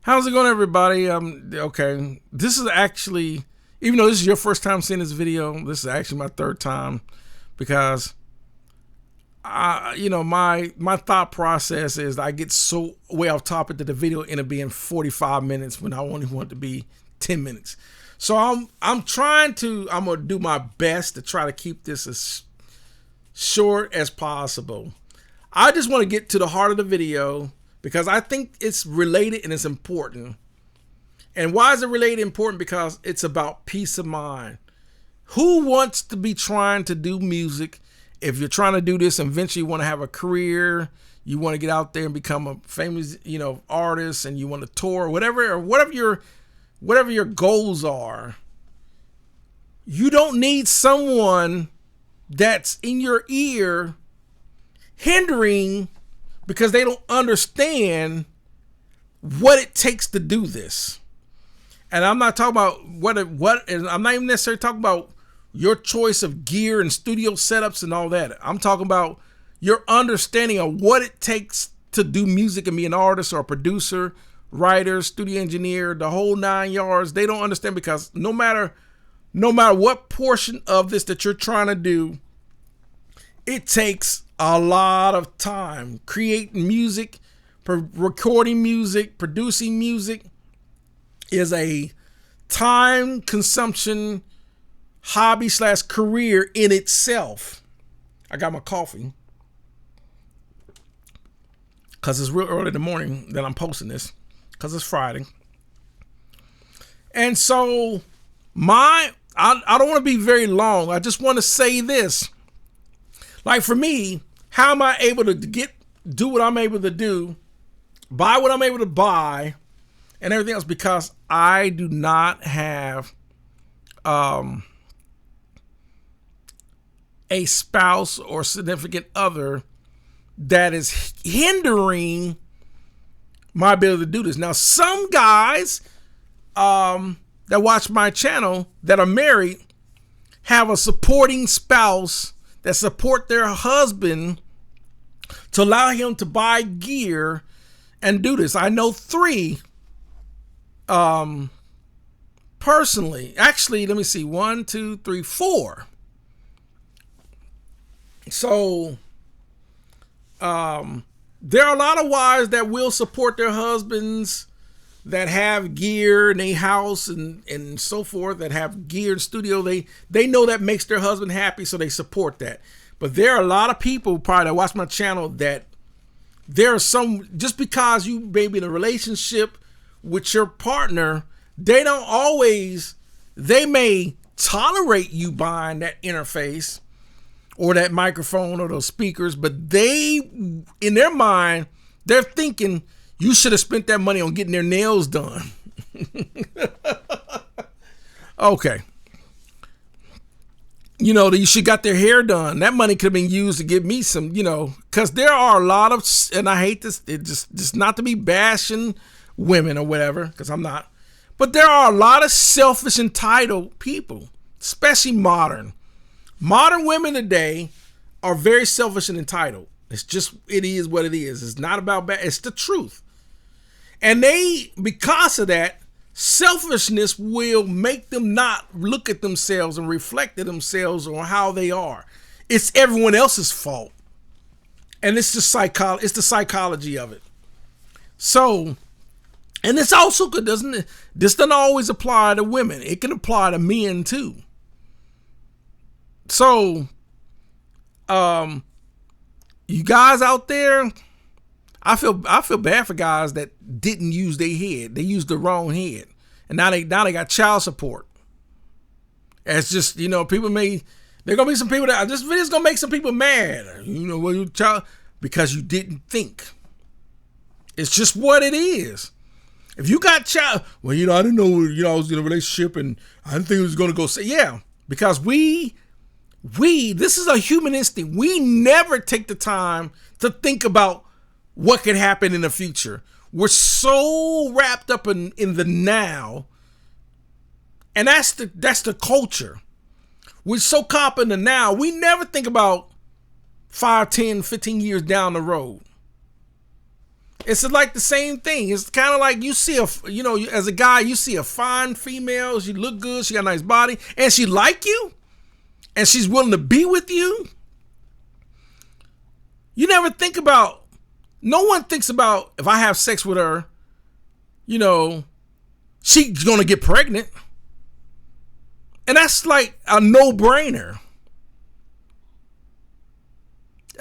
How's it going, everybody? Okay. This is actually, even though this is your first time seeing this video, this is actually my third time because my thought process is I get so way off topic that the video ended up being 45 minutes when I only want it to be 10 minutes. So I'm gonna do my best to try to keep this as short as possible. I just want to get to the heart of the video because I think it's related and it's important. And why is it related and important? Because it's about peace of mind. Who wants to be trying to do music? If you're trying to do this and eventually you want to have a career, you want to get out there and become a famous, artist, and you want to tour, whatever your goals are, you don't need someone that's in your ear hindering because they don't understand what it takes to do this. And I'm not talking about and I'm not even necessarily talking about your choice of gear and studio setups and all that. I'm talking about your understanding of what it takes to do music and be an artist or a producer, writer, studio engineer, the whole 9 yards. They don't understand because no matter what portion of this that you're trying to do, it takes a lot of time. Creating music, recording music, producing music is a time consumption hobby / career in itself. I got my coffee because it's real early in the morning that I'm posting this because it's Friday. And so I don't want to be very long. I just want to say this. Like for me, how am I able to do what I'm able to do, buy what I'm able to buy, and everything else? Because I do not have a spouse or significant other that is hindering my ability to do this. Now, some guys that watch my channel that are married have a supporting spouse that support their husband to allow him to buy gear and do this. I know 3 personally. Actually, let me see, 1, 2, 3, 4. So there are a lot of wives that will support their husbands that have gear in their house and so forth, that have gear in studio. They know that makes their husband happy, so they support that. But there are a lot of people probably that watch my channel that there are some, just because you may be in a relationship with your partner, they may tolerate you buying that interface or that microphone or those speakers, but in their mind, they're thinking you should have spent that money on getting their nails done. Okay. You should got their hair done. That money could have been used to give me some, because there are a lot of, and I hate this, it just not to be bashing women or whatever, because I'm not, but there are a lot of selfish, entitled people, especially modern women today are very selfish and entitled. It is what it is. It's not about bad. It's the truth. And because of that, selfishness will make them not look at themselves and reflect at themselves on how they are. It's everyone else's fault. And it's the psychology of it. So, and it's also good, doesn't it? This doesn't always apply to women. It can apply to men too. So, you guys out there, I feel bad for guys that didn't use their head. They used the wrong head, and now they got child support. It's just, there gonna be some people that this video's gonna make some people mad. Because you didn't think. It's just what it is. If you got child, I didn't know, I was in a relationship and I didn't think it was gonna go. Yeah, because this is a human instinct. We never take the time to think about what could happen in the future. We're so wrapped up in the now. And that's the culture. We're so caught up in the now. We never think about 5, 10, 15 years down the road. It's like the same thing. It's kind of like you see as a guy, you see a fine female. She look good. She got a nice body, and she like you, and she's willing to be with you. You never think about. No one thinks about if I have sex with her, she's gonna get pregnant, and that's like a no-brainer.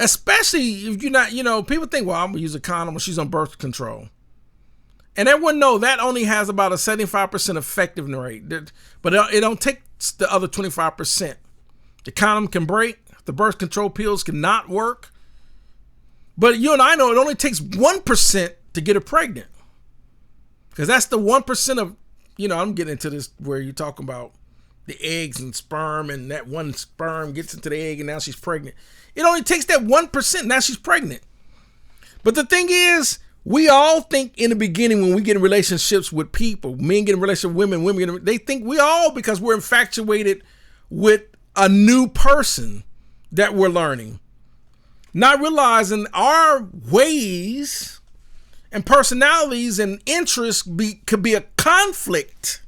Especially if you're not, people think, well, I'm going to use a condom when she's on birth control. And everyone know that only has about a 75% effectiveness rate. But it don't take the other 25%. The condom can break. The birth control pills cannot work. But you and I know it only takes 1% to get her pregnant. Because that's the 1% of, I'm getting into this where you're talking about the eggs and sperm, and that one sperm gets into the egg and now she's pregnant. It only takes that 1%. Now she's pregnant. But the thing is, we all think in the beginning when we get in relationships with people, men get in relationships with women, they think we all, because we're infatuated with a new person that we're learning. Not realizing our ways and personalities and interests could be a conflict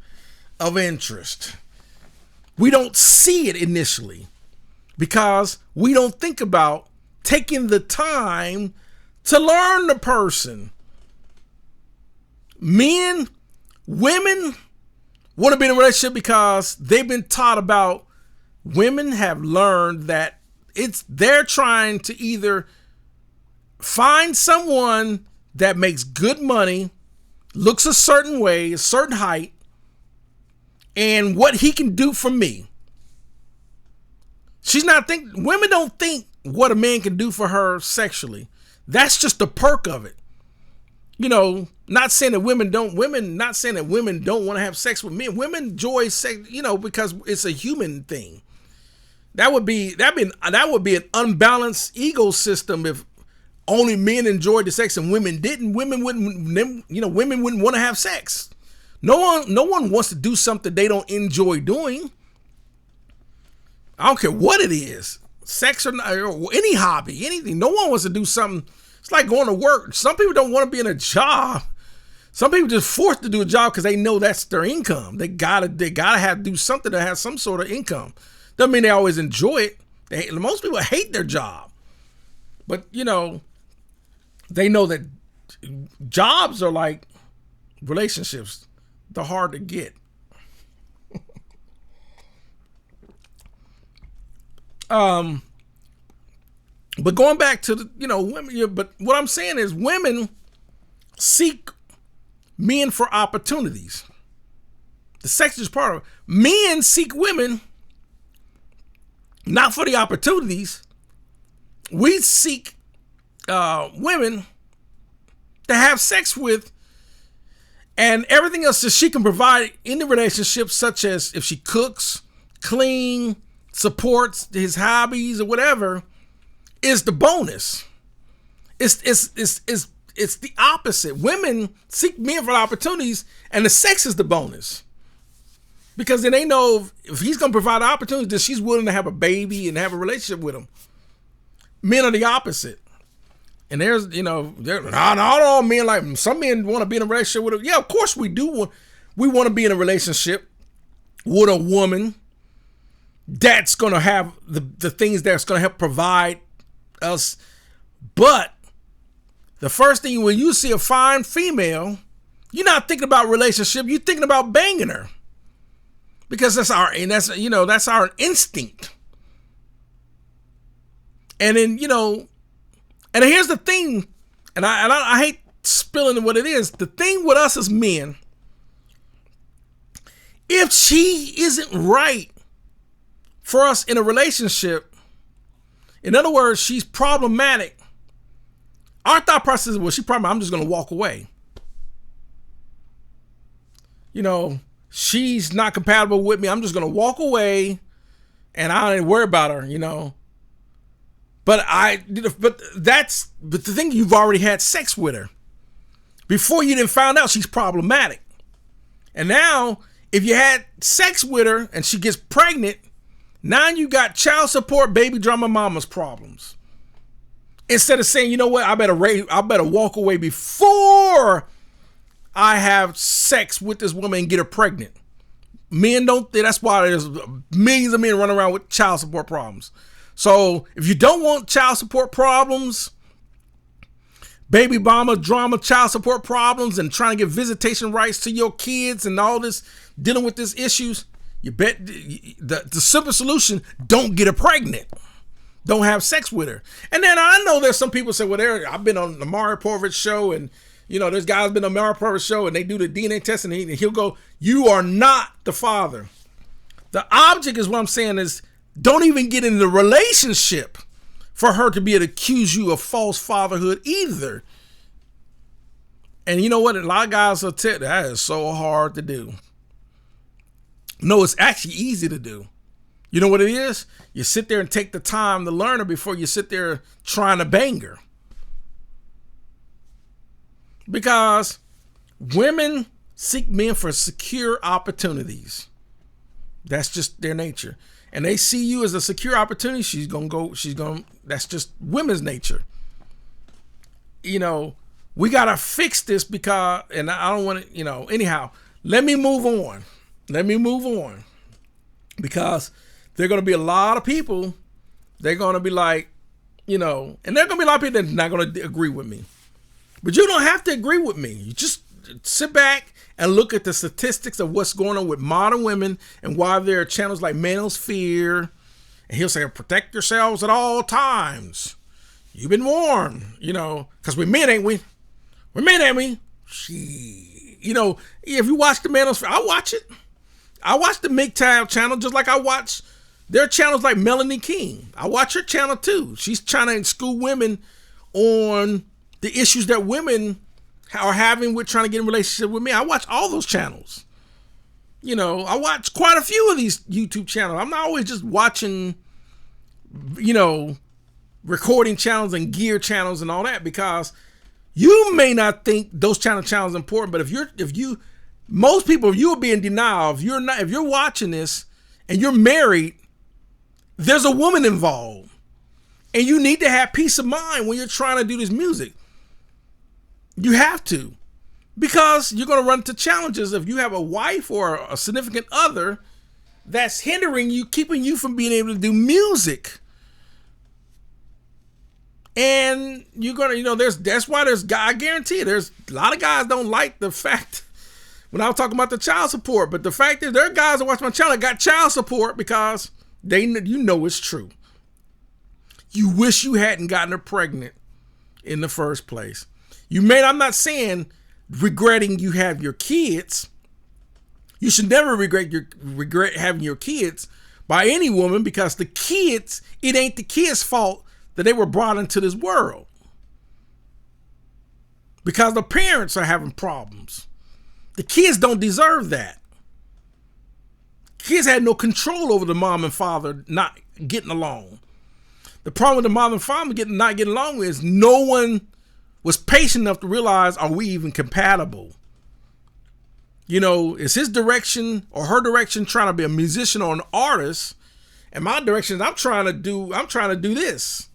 of interest. We don't see it initially, because we don't think about taking the time to learn the person. Men, women want to be in a relationship because they've been taught about. Women have learned that they're trying to either find someone that makes good money, looks a certain way, a certain height, and what he can do for me. Women don't think what a man can do for her sexually. That's just the perk of it. Not saying that women don't want to have sex with men. Women enjoy sex, because it's a human thing. That would be an unbalanced ecosystem if only men enjoyed the sex and women didn't. Women wouldn't want to have sex. No one wants to do something they don't enjoy doing. I don't care what it is, sex or not, or any hobby, anything. No one wants to do something. It's like going to work. Some people don't want to be in a job. Some people just forced to do a job because they know that's their income. They gotta have to do something to have some sort of income. Doesn't mean they always enjoy it. Most people hate their job, but they know that jobs are like relationships. They're hard to get. But going back to women, but what I'm saying is women seek men for opportunities. The sex is part of it. Men seek women not for the opportunities. We seek women to have sex with, and everything else that she can provide in the relationship, such as if she cooks, clean, supports his hobbies or whatever, is the bonus. It's the opposite. Women seek men for opportunities, and the sex is the bonus. Because then they know if he's going to provide opportunities, then she's willing to have a baby and have a relationship with him. Men are the opposite. And there's, not all men, like some men want to be in a relationship with him. Yeah, of course we do. We want to be in a relationship with a woman that's going to have the things that's going to help provide us. But the first thing, when you see a fine female, you're not thinking about relationship. You're thinking about banging her, because that's our instinct. And then, and here's the thing, and I hate spilling what it is. The thing with us as men, if she isn't right for us in a relationship, in other words, she's problematic, our thought process is, well, she's problematic, I'm just going to walk away. She's not compatible with me, I'm just going to walk away and I don't worry about her, But the thing, you've already had sex with her before you didn't find out she's problematic. And now, if you had sex with her and she gets pregnant, now you got child support, baby drama, mama's problems. Instead of saying, you know what, I better walk away before I have sex with this woman and get her pregnant. Men don't. That's why there's millions of men running around with child support problems. So if you don't want child support problems, baby mama drama, child support problems, and trying to get visitation rights to your kids and all this, dealing with these issues, you bet the simple solution: don't get her pregnant. Don't have sex with her. And then I know there's some people say, well, I've been on the Maury Povich show, and there's guys been on the Maury Povich show, and they do the DNA test, and he'll go, you are not the father. The object is what I'm saying is, don't even get in the relationship for her to be able to accuse you of false fatherhood either. And you know what? A lot of guys will tell you, that is so hard to do. No, it's actually easy to do. You know what it is? You sit there and take the time to learn her before you sit there trying to bang her. Because women seek men for secure opportunities. That's just their nature. And they see you as a secure opportunity. That's just women's nature. We got to fix this because, and I don't want to, anyhow, let me move on. Because there are going to be a lot of people, they're going to be like, and there are going to be a lot of people that are not going to agree with me. But you don't have to agree with me. You just sit back and look at the statistics of what's going on with modern women and why there are channels like Manosphere. And he'll say, protect yourselves at all times. You've been warned, because we're men, ain't we? We're men, ain't we? If you watch the Manosphere, I watch it. I watch the MGTOW channel just like I watch their channels like Melanie King. I watch her channel too. She's trying to school women on the issues that women are having with trying to get in a relationship with me. I watch all those channels. I watch quite a few of these YouTube channels. I'm not always just watching, recording channels and gear channels and all that, because you may not think those channels are important, but most people, if you will be in denial, if you're watching this and you're married, there's a woman involved, and you need to have peace of mind when you're trying to do this music. You have to, because you're going to run into challenges if you have a wife or a significant other that's hindering you, keeping you from being able to do music. And you're going to, that's why I guarantee there's a lot of guys don't like the fact when I was talking about the child support, but the fact is there are guys that watch my channel that got child support because it's true. You wish you hadn't gotten her pregnant in the first place. I'm not saying regretting you have your kids. You should never regret having your kids by any woman, because it ain't the kids' fault that they were brought into this world. Because the parents are having problems. The kids don't deserve that. Kids had no control over the mom and father not getting along. The problem with the mom and father not getting along is no one was patient enough to realize, are we even compatible? Is his direction or her direction trying to be a musician or an artist, and my direction is I'm trying to do this.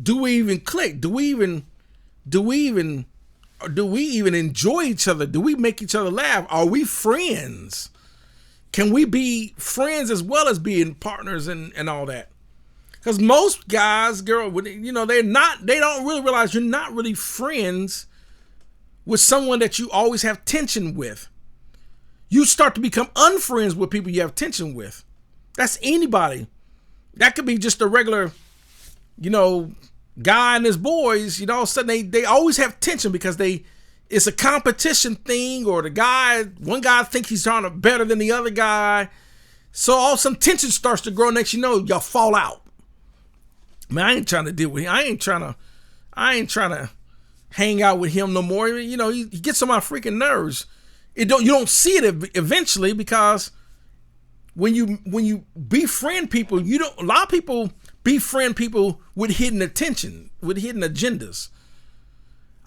Do we even click? Do we even enjoy each other? Do we make each other laugh? Are we friends? Can we be friends as well as being partners and all that? Because most guys, they don't really realize you're not really friends with someone that you always have tension with. You start to become unfriends with people you have tension with. That's anybody. That could be just a regular, guy and his boys. All of a sudden they always have tension because it's a competition thing, or one guy thinks he's trying to better than the other guy. So all of a sudden tension starts to grow. Next y'all fall out. Man, I ain't trying to deal with him. I ain't trying to hang out with him no more. He gets on my freaking nerves. You don't see it eventually, because when you befriend people, a lot of people befriend people with hidden attention, with hidden agendas.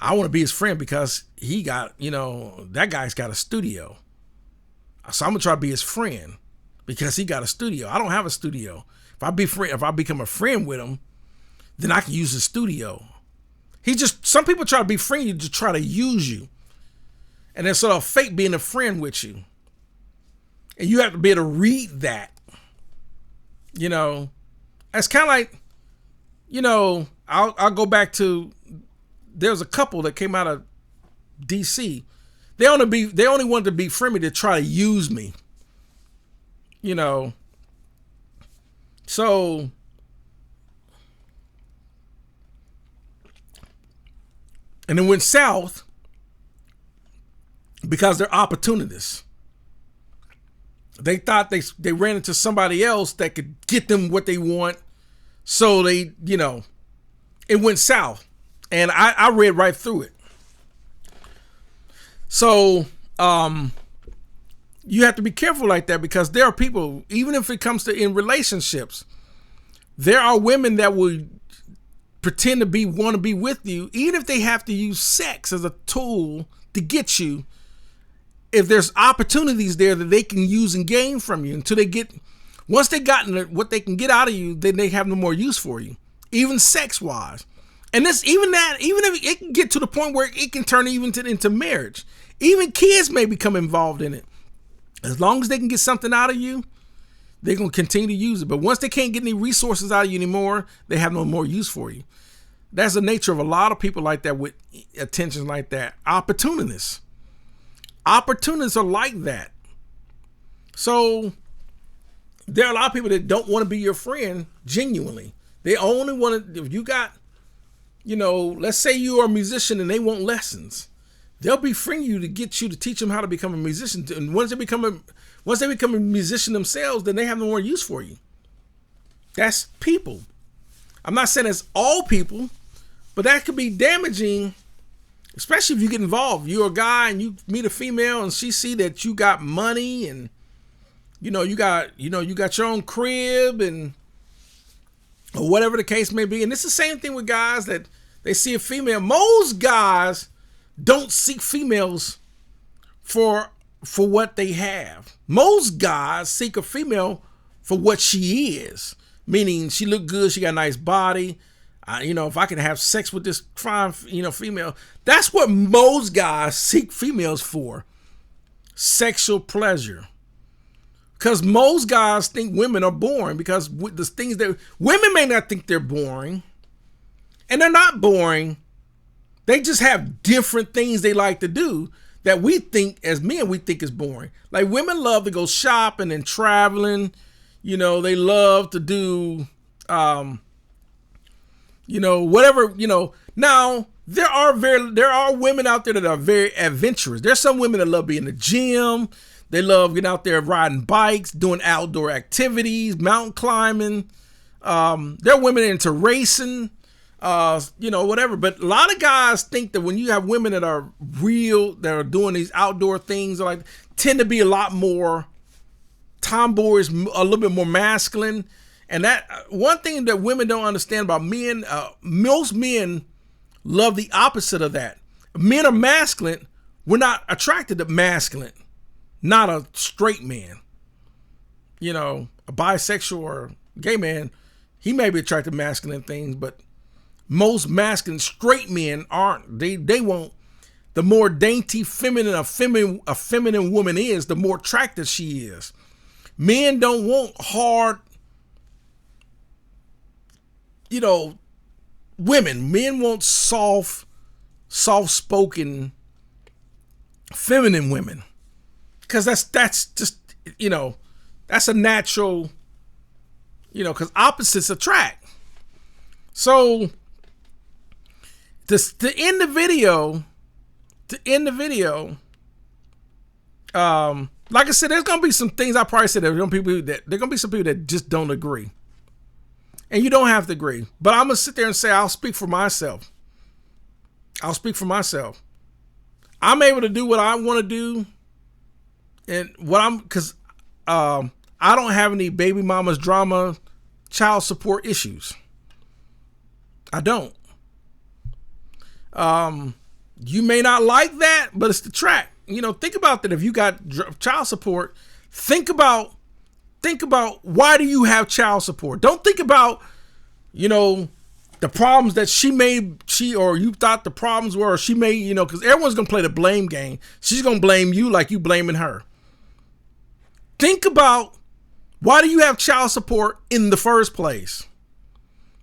I want to be his friend because he got, that guy's got a studio. So I'm gonna try to be his friend because he got a studio. I don't have a studio. If I become a friend with him, then I can use the studio. Some people try to befriend you to try to use you. And then sort of fake being a friend with you. And you have to be able to read that. You know, it's kind of like, you know, I'll go back to, there's a couple that came out of DC. They only wanted to befriend me to try to use me. You know, so and it went south because they're opportunists. They thought they ran into somebody else that could get them what they want. So they, you know, it went south. And I read right through it. So you have to be careful like that, because there are people, even if it comes to in relationships, there are women that will pretend to want to be with you, even if they have to use sex as a tool to get you. If there's opportunities there that they can use and gain from you until once they gotten what they can get out of you, then they have no more use for you, even sex wise. And even if it can get to the point where it can turn into marriage, even kids may become involved in it. As long as they can get something out of you, they're going to continue to use it. But once they can't get any resources out of you anymore, they have no more use for you. That's the nature of a lot of people like that, with attention like that. Opportunists. Opportunists are like that. So there are a lot of people that don't want to be your friend genuinely. They only want to, if you got, you know, let's say you are a musician and they want lessons. They'll befriend you to get you to teach them how to become a musician. And once they become a musician themselves, then they have no more use for you. That's people. I'm not saying it's all people, but that could be damaging, especially if you get involved. You're a guy and you meet a female and she see that you got money and you got your own crib and or whatever the case may be. And it's the same thing with guys that they see a female. Most guys don't seek females for what they have. Most guys seek a female for what she is, meaning she look good, she got a nice body. If I can have sex with this fine, female, that's what most guys seek females for, sexual pleasure. Because most guys think women are boring, because with the things that women may not think they're boring, and they're not boring. They just have different things they like to do that we think, as men, we think is boring. Like women love to go shopping and traveling. They love to do, whatever, Now, there are women out there that are very adventurous. There's some women that love being in the gym. They love getting out there riding bikes, doing outdoor activities, mountain climbing. There are women into racing. Whatever. But a lot of guys think that when you have women that are real, that are doing these outdoor things, tend to be a lot more tomboys, a little bit more masculine. And that one thing that women don't understand about men, most men love the opposite of that. Men are masculine. We're not attracted to masculine, not a straight man. A bisexual or gay man, he may be attracted to masculine things, but most masculine straight men aren't. They want the more dainty, feminine a feminine woman is, the more attractive she is. Men don't want hard, women. Men want soft-spoken, feminine women, because that's just that's a natural, because opposites attract. So to end the video, like I said, there's gonna be some things I probably said. There's gonna be some people that just don't agree, and you don't have to agree. But I'm gonna sit there and say I'll speak for myself. I'm able to do what I want to do, and because I don't have any baby mama's drama, child support issues. I don't. You may not like that, but it's the track. Think about that. If you got child support, think about why do you have child support? Don't think about, the problems that you thought the problems were, or she made, because everyone's going to play the blame game. She's going to blame you like you blaming her. Think about, why do you have child support in the first place?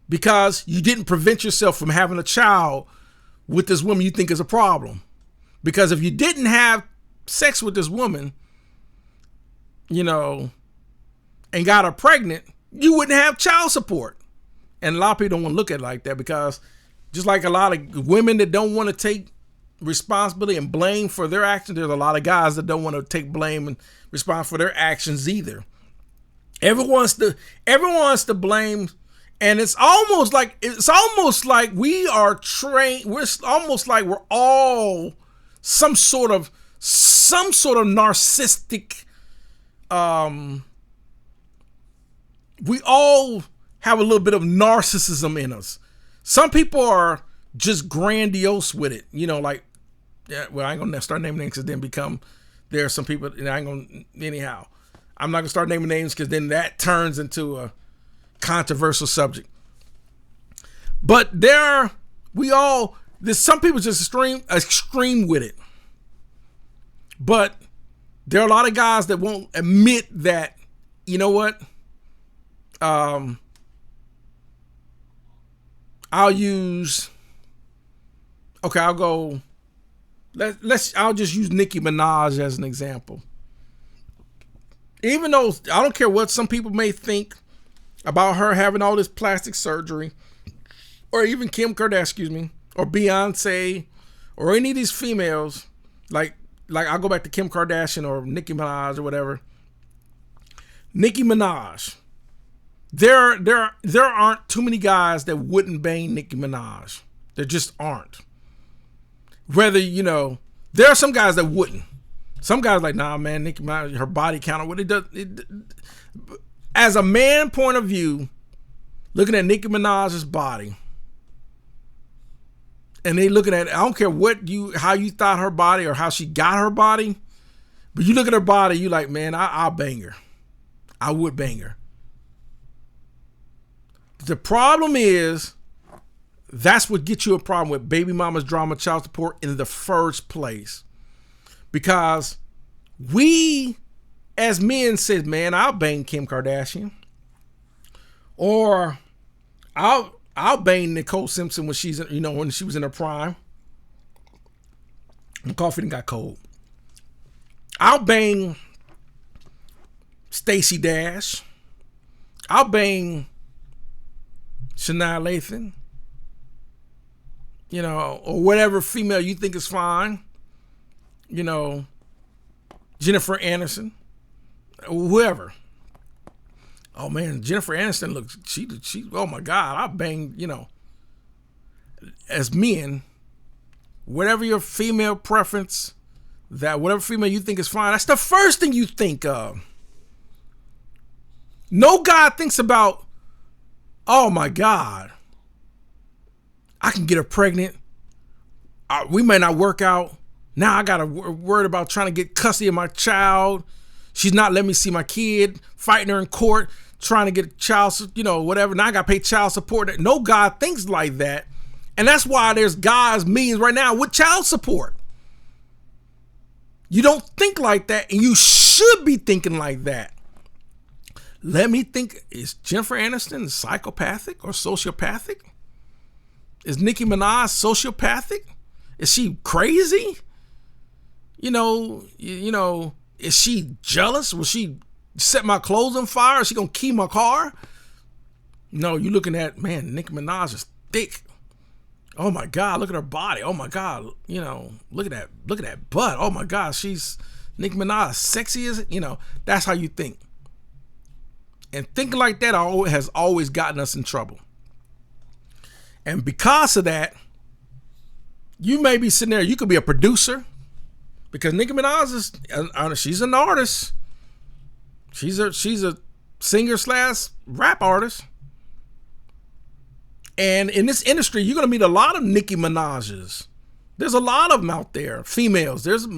Because you didn't prevent yourself from having a child with this woman you think is a problem. Because if you didn't have sex with this woman, and got her pregnant, you wouldn't have child support. And a lot of people don't want to look at it like that, because just like a lot of women that don't want to take responsibility and blame for their actions, there's a lot of guys that don't want to take blame and respond for their actions either. Everyone wants to blame, and it's almost like we are trained. We're almost like we're all some sort of narcissistic. We all have a little bit of narcissism in us. Some people are just grandiose with it, I ain't gonna start naming names, because there are some people, and I ain't gonna, anyhow. I'm not gonna start naming names, because then that turns into a controversial subject. But there's some people just extreme with it. But there are a lot of guys that won't admit that, you know what? I'll just use Nicki Minaj as an example. Even though I don't care what some people may think about her having all this plastic surgery, or even Kim Kardashian, or Beyonce, or any of these females, like I'll go back to Kim Kardashian or Nicki Minaj or whatever. Nicki Minaj. There aren't too many guys that wouldn't bang Nicki Minaj. There just aren't. Whether, there are some guys that wouldn't. Some guys like, nah, man, Nicki Minaj, her body count, what it does. As a man point of view, looking at Nicki Minaj's body, and they looking at, I don't care how you thought her body or how she got her body, but you look at her body, you like, man, I'll bang her. I would bang her. The problem is, that's what gets you a problem with baby mama's drama, child support in the first place. Because we, as men, said, man, I'll bang Kim Kardashian. Or I'll bang Nicole Simpson when she's, when she was in her prime. My coffee done got cold. I'll bang Stacey Dash. I'll bang Shania Lathan. Or whatever female you think is fine. Jennifer Aniston. Whoever. Oh man, Jennifer Aniston looks, she, oh my God, I bang, as men, whatever your female preference, whatever female you think is fine, that's the first thing you think of. No guy thinks about, oh my God, I can get her pregnant. We may not work out. Now I got to worry about trying to get custody of my child. She's not letting me see my kid, fighting her in court, trying to get child, whatever. Now I got to pay child support. No guy thinks like that. And that's why there's guys, millions right now with child support. You don't think like that, and you should be thinking like that. Let me think, is Jennifer Aniston psychopathic or sociopathic? Is Nicki Minaj sociopathic? Is she crazy? Is she jealous? Will she set my clothes on fire? Is she gonna key my car? No, you're looking at, man, Nicki Minaj is thick. Oh my God, look at her body. Oh my God, look at that butt. Oh my God, Nicki Minaj sexy as it. That's how you think. And thinking like that has always gotten us in trouble. And because of that, you may be sitting there, you could be a producer, because Nicki Minaj she's an artist. She's a singer/rap artist. And in this industry, you're going to meet a lot of Nicki Minaj's. There's a lot of them out there, females. There's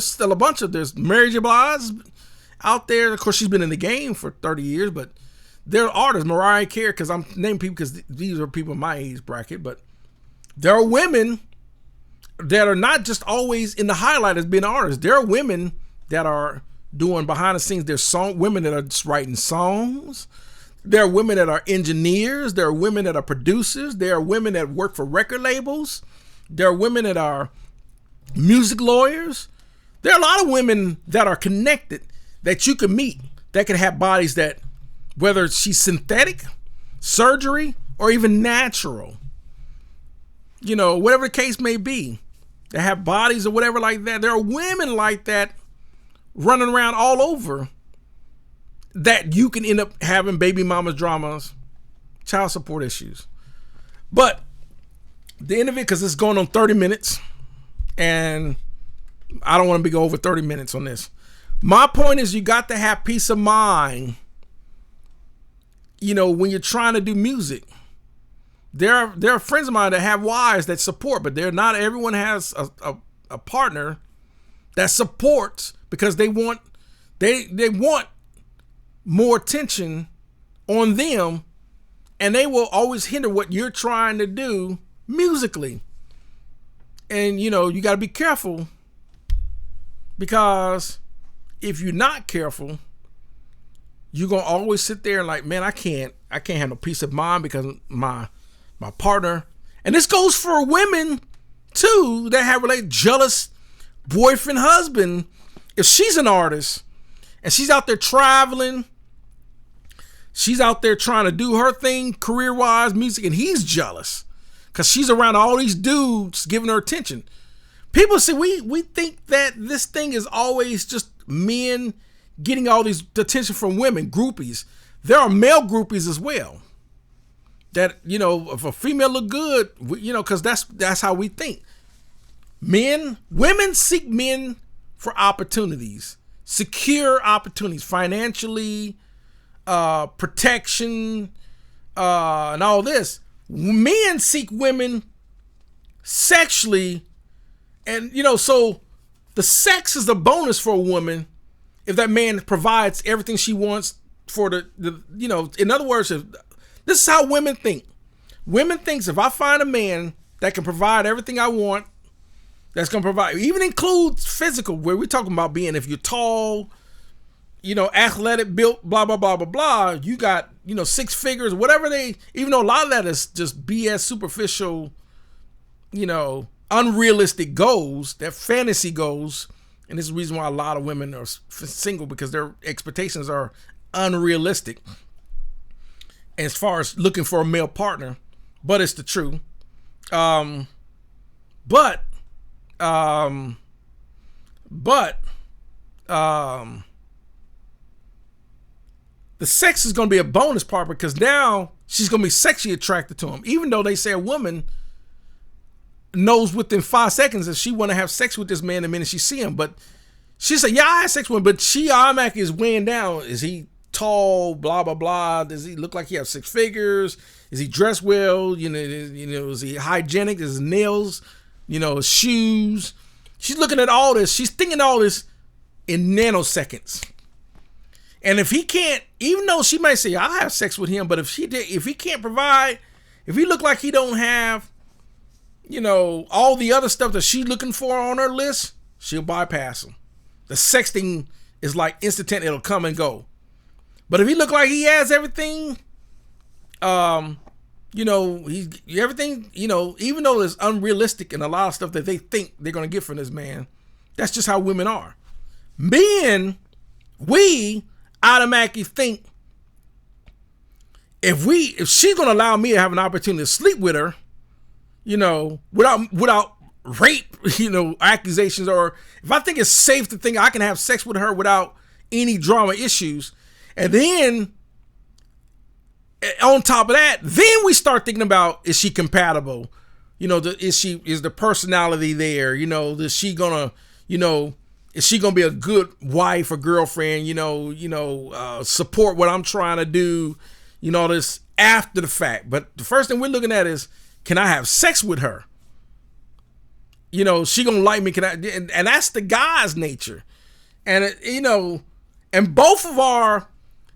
still a bunch of, there's Mary J. Blige out there. Of course, she's been in the game for 30 years, but There are artists, Mariah Carey, because I'm naming people because these are people in my age bracket, but there are women that are not just always in the highlight as being artists. There are women that are doing behind the scenes. There's women that are just writing songs. There are women that are engineers. There are women that are producers. There are women that work for record labels. There are women that are music lawyers. There are a lot of women that are connected that you can meet that can have bodies that, whether she's synthetic, surgery, or even natural, whatever the case may be, that have bodies or whatever like that. There are women like that running around all over that you can end up having baby mamas dramas, child support issues. But the end of it, because it's going on 30 minutes, and I don't want to go over 30 minutes on this. My point is, you got to have peace of mind, when you're trying to do music. There are friends of mine that have wives that support, but not everyone has a partner that supports, because they want more attention on them, and they will always hinder what you're trying to do musically. And you got to be careful, because if you're not careful, you're gonna always sit there and like, man, I can't have no peace of mind because my partner. And this goes for women too that have jealous boyfriend, husband. If she's an artist and she's out there traveling, she's out there trying to do her thing career-wise, music, and he's jealous because she's around all these dudes giving her attention. People say we think that this thing is always just men getting all these attention from women, groupies. There are male groupies as well. That, if a female look good, because that's how we think. Women seek men for opportunities, secure opportunities, financially, protection, and all this. Men seek women sexually, and so the sex is a bonus for a woman if that man provides everything she wants for the in other words, this is how women think. Women thinks if I find a man that can provide everything I want, that's going to provide, even includes physical, where we're talking about being, if you're tall, athletic, built, blah, blah, blah, blah, blah, you got, 6 figures, whatever even though a lot of that is just BS, superficial, unrealistic goals, that fantasy goals. And this is the reason why a lot of women are single, because their expectations are unrealistic as far as looking for a male partner. But it's the truth. The sex is going to be a bonus part, because now she's going to be sexually attracted to him. Even though they say a woman knows within 5 seconds if she want to have sex with this man the minute she see him. But she said, yeah, I had sex with him, but she automatically is weighing down. Is he tall, blah, blah, blah? Does he look like he has 6 figures? Is he dressed well? Is he hygienic? Is his nails, his shoes? She's looking at all this. She's thinking all this in nanoseconds. And if he can't, even though she might say, I'll have sex with him, but if he can't provide, if he look like he don't have, all the other stuff that she's looking for on her list, she'll bypass him. The sexting is like instantaneous. It'll come and go. But if he look like he has everything, he's everything, even though it's unrealistic and a lot of stuff that they think they're going to get from this man, that's just how women are. Men, we automatically think if she's going to allow me to have an opportunity to sleep with her, without rape, accusations, or if I think it's safe to think I can have sex with her without any drama issues, and then on top of that, then we start thinking about, is she compatible? Is the personality there? Is she gonna be a good wife or girlfriend? Support what I'm trying to do? This after the fact. But the first thing we're looking at is, can I have sex with her? She gonna like me? And that's the guy's nature. And and both of our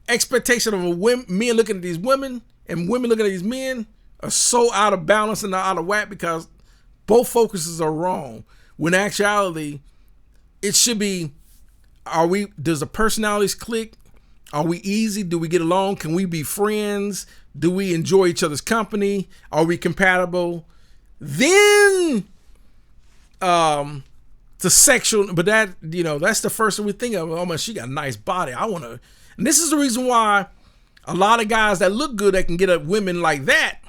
expectation of men looking at these women and women looking at these men are so out of balance and out of whack because both focuses are wrong. When in actuality, it should be, does the personalities click? Are we easy? Do we get along? Can we be friends? Do we enjoy each other's company? Are we compatible? Then the sexual, but that, that's the first thing we think of. Oh man, she got a nice body. And this is the reason why a lot of guys that look good that can get at women like that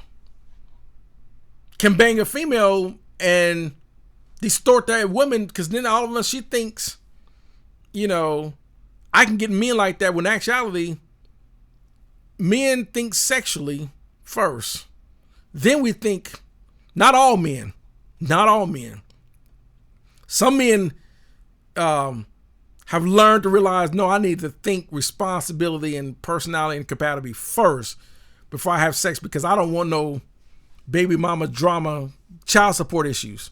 can bang a female and distort that woman, because then all of a sudden she thinks, I can get men like that, when in actuality, men think sexually first. Then we think, not all men. Some men have learned to realize, no, I need to think responsibility and personality and compatibility first before I have sex, because I don't want no baby mama drama, child support issues.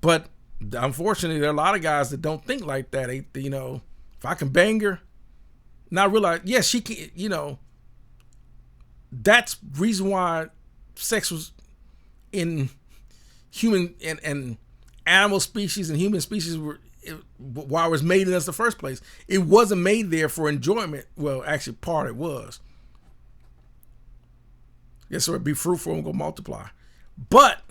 But unfortunately, there are a lot of guys that don't think like that. If I can bang her, not realize, yes, she can, that's reason why sex was in human and animal species and human species why it was made in us in the first place. It wasn't made there for enjoyment. Well, actually, part it was. Yes, so it'd be fruitful and go multiply. But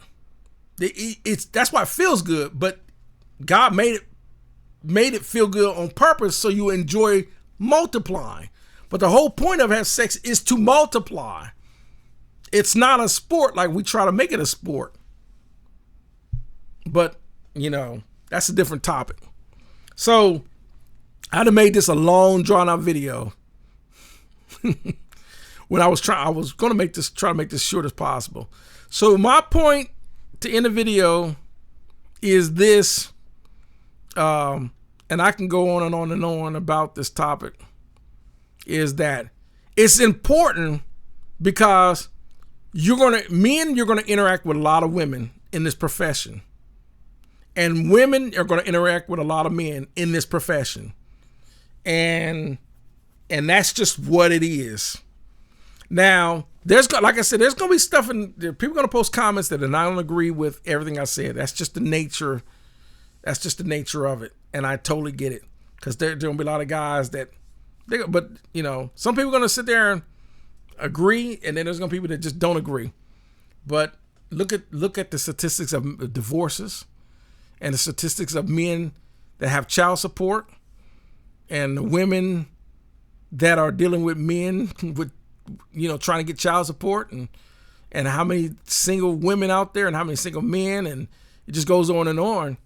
that's why it feels good. But God made it feel good on purpose so you enjoy multiplying. But the whole point of having sex is to multiply. It's not a sport like we try to make it a sport. But, that's a different topic. So I'd have made this a long drawn out video. When I was going to try to make this short as possible. So my point to end the video is this, and I can go on and on and on about this topic, is that it's important because you're going to interact with a lot of women in this profession. And women are going to interact with a lot of men in this profession. And that's just what it is. Now, like I said, there's going to be stuff people are going to post comments that are not going to agree with everything I said. That's just the nature of it. And I totally get it. Because there's going to be a lot of guys some people are going to sit there and agree, and then there's going to be people that just don't agree. But look at the statistics of divorces and the statistics of men that have child support and the women that are dealing with men with, trying to get child support, and how many single women out there and how many single men, and it just goes on.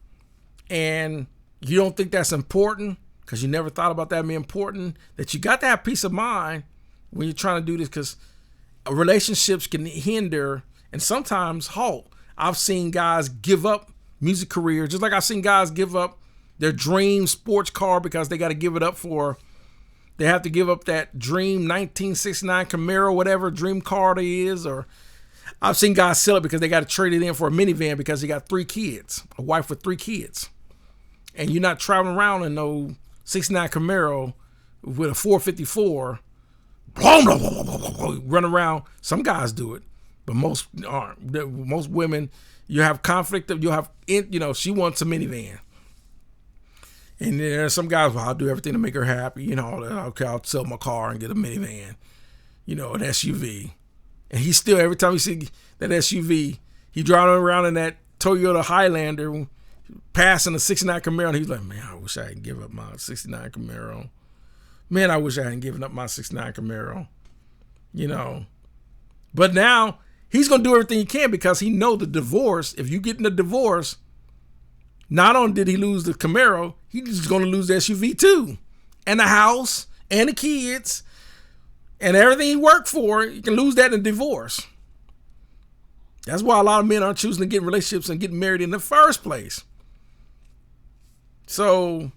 And you don't think that's important because you never thought about that being important, that you got to have peace of mind when you're trying to do this, because relationships can hinder and sometimes halt. I've seen guys give up music careers, just like I've seen guys give up their dream sports car because they got to give it up they have to give up that dream 1969 Camaro, whatever dream car it is. Or I've seen guys sell it because they got to trade it in for a minivan because they got 3 kids, a wife with 3 kids. And you're not traveling around in no 69 Camaro with a 454, run around. Some guys do it, but most aren't. Most women, you have conflict she wants a minivan. And there's some guys, well, I'll do everything to make her happy. Okay, I'll sell my car and get a minivan, an SUV. And he still, every time you see that SUV, he driving around in that Toyota Highlander, passing a 69 Camaro. And he's like, man, I wish I hadn't given up my 69 Camaro. Man, I wish I hadn't given up my 69 Camaro. But now he's going to do everything he can because he know the divorce, if you get in a divorce, not only did he lose the Camaro, he's going to lose the SUV too. And the house and the kids and everything he worked for. You can lose that in a divorce. That's why a lot of men aren't choosing to get in relationships and get married in the first place. So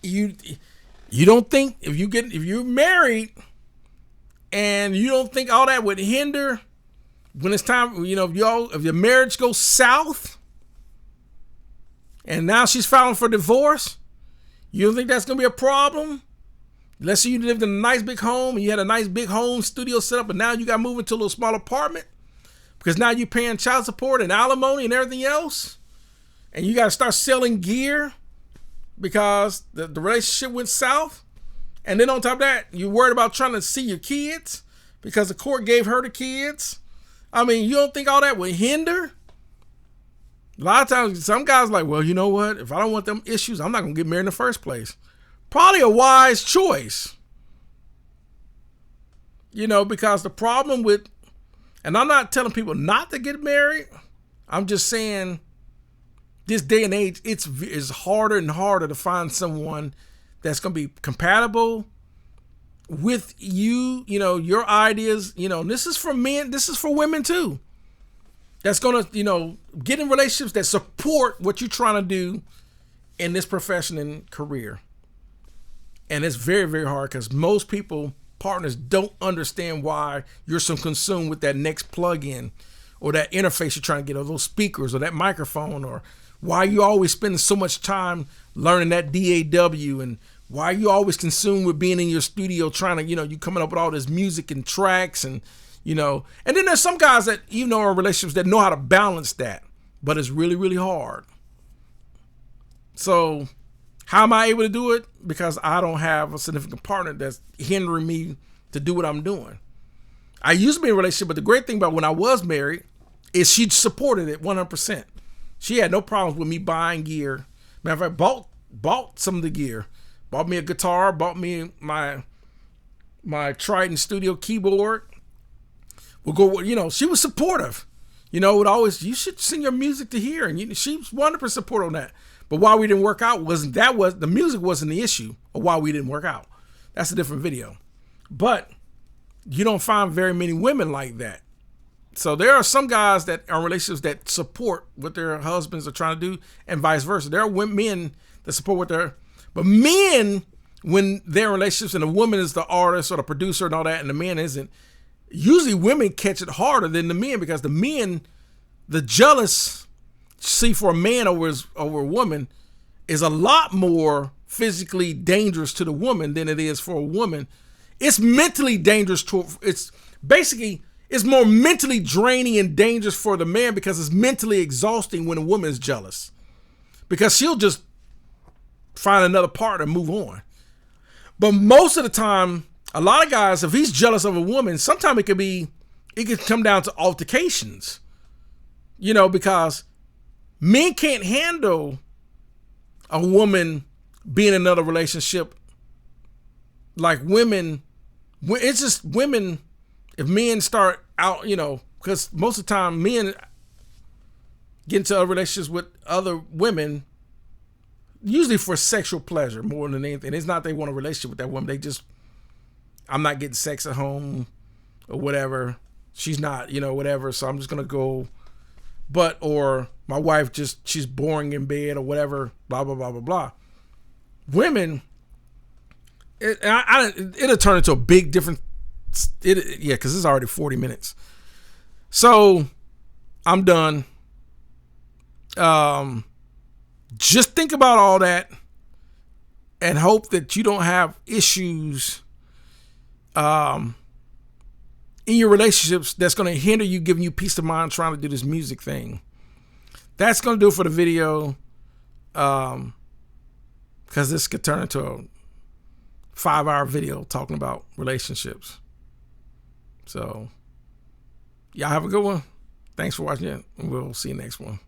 you don't think if you're married and you don't think all that would hinder when it's time, if your marriage goes south, and now she's filing for divorce, you don't think that's going to be a problem? Let's say you lived in a nice big home and you had a nice big home studio set up, and now you got moved into a little small apartment because now you're paying child support and alimony and everything else. And you got to start selling gear because the relationship went south. And then on top of that, you're worried about trying to see your kids because the court gave her the kids. I mean, you don't think all that would hinder? A lot of times, some guys are like, well, you know what? If I don't want them issues, I'm not going to get married in the first place. Probably a wise choice. You know, because the problem with, and I'm not telling people not to get married. I'm just saying this day and age, it's harder and harder to find someone that's going to be compatible with you, you know, your ideas. You know, this is for men, this is for women too. That's going to, you know, get in relationships that support what you're trying to do in this profession and career. And it's very, very hard because most partners don't understand why you're so consumed with that next plug-in or that interface you're trying to get, or those speakers or that microphone, or why you always spending so much time learning that DAW, and why you always consumed with being in your studio trying to, you know, you coming up with all this music and tracks, and, you know, and then there's some guys that, you know, are in relationships that know how to balance that, but it's really, really hard. So how am I able to do it? Because I don't have a significant partner that's hindering me to do what I'm doing. I used to be in a relationship, but the great thing about when I was married is she supported it 100%. She had no problems with me buying gear. Matter of fact, bought some of the gear. Bought me a guitar, bought me my Triton Studio keyboard. We'll go, you know, she was supportive. You know, would always, you should send your music to here. And she was 100% support on that. But why we didn't work out the music wasn't the issue of why we didn't work out. That's a different video. But you don't find very many women like that. So there are some guys that are in relationships that support what their husbands are trying to do, and vice versa. There are men that support but men, when they're in relationships and the woman is the artist or the producer and all that, and the man isn't, usually women catch it harder than the men, because the men, the jealous for a man over a woman is a lot more physically dangerous to the woman than it is for a woman. It's mentally dangerous it's more mentally draining and dangerous for the man, because it's mentally exhausting when a woman is jealous, because she'll just find another partner and move on. But most of the time, a lot of guys, if he's jealous of a woman, sometimes it could come down to altercations, you know, because men can't handle a woman being in another relationship like women. It's just women, if men start out, you know, because most of the time men get into other relationships with other women, usually for sexual pleasure more than anything. It's not they want a relationship with that woman. I'm not getting sex at home or whatever. She's not, you know, whatever. So I'm just going to go. Or my wife she's boring in bed or whatever, blah, blah, blah, blah, blah. Women, it'll turn into a big different, because it's already 40 minutes. So I'm done. Just think about all that and hope that you don't have issues in your relationships that's going to hinder you, giving you peace of mind trying to do this music thing. That's going to do it for the video, because this could turn into a 5-hour video talking about relationships. So y'all have a good one. Thanks for watching it, and we'll see you next one.